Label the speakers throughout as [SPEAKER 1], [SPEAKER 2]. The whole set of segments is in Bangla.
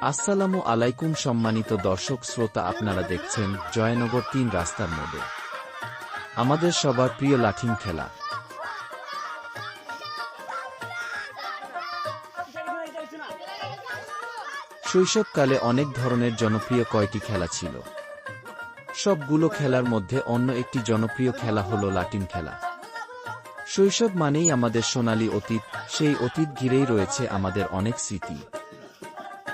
[SPEAKER 1] আসসালামু আলাইকুম সম্মানিত দর্শক শ্রোতা, আপনারা দেখছেন জয়নগর ৩ রাস্তার মোড়ে আমাদের সবার প্রিয় লাঠিম খেলা। শৈশবকালে অনেক ধরনের জনপ্রিয় কয়টি খেলা ছিল। সবগুলো খেলার মধ্যে অন্য একটি জনপ্রিয় খেলা হল লাঠিম খেলা। শৈশব মানেই আমাদের সোনালী অতীত, সেই অতীত ঘিরেই রয়েছে আমাদের অনেক স্মৃতি।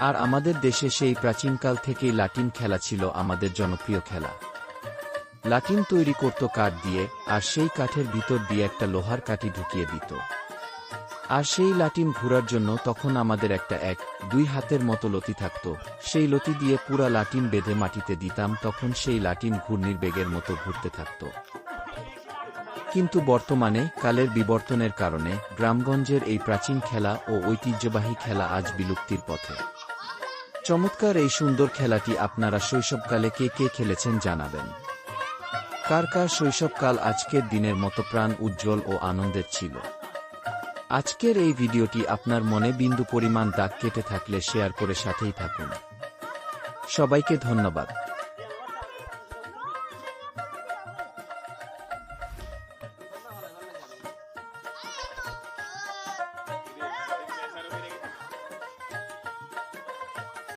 [SPEAKER 1] আর আমাদের দেশে সেই প্রাচীনকাল থেকেই লাঠিম খেলা ছিল আমাদের জনপ্রিয় খেলা। লাঠিম তৈরি করত কাঠ দিয়ে, আর সেই কাঠের ভিতর দিয়ে একটা লোহার কাঠি ঢুকিয়ে দিত। আর সেই লাঠিম ঘোরার জন্য তখন আমাদের একটা ১-২ হাতের মতো লতি থাকত। সেই লতি দিয়ে পুরা লাঠিম বেঁধে মাটিতে দিতাম, তখন সেই লাঠিম ঘূর্ণির বেগের মতো ঘুরতে থাকত। কিন্তু বর্তমানে কালের বিবর্তনের কারণে গ্রামগঞ্জের এই প্রাচীন খেলা ও ঐতিহ্যবাহী খেলা আজ বিলুপ্তির পথে। চমৎকার এই সুন্দর খেলাটি আপনারা শৈশবকালে কে কে খেলেছেন জানাবেন। কার কার শৈশবকাল আজকের দিনের মতো প্রাণ উজ্জ্বল ও আনন্দের ছিল। আজকের এই ভিডিওটি আপনার মনে বিন্দু পরিমাণ দাগ কেটে থাকলে শেয়ার করে সাথেই থাকুন। সবাইকে ধন্যবাদ।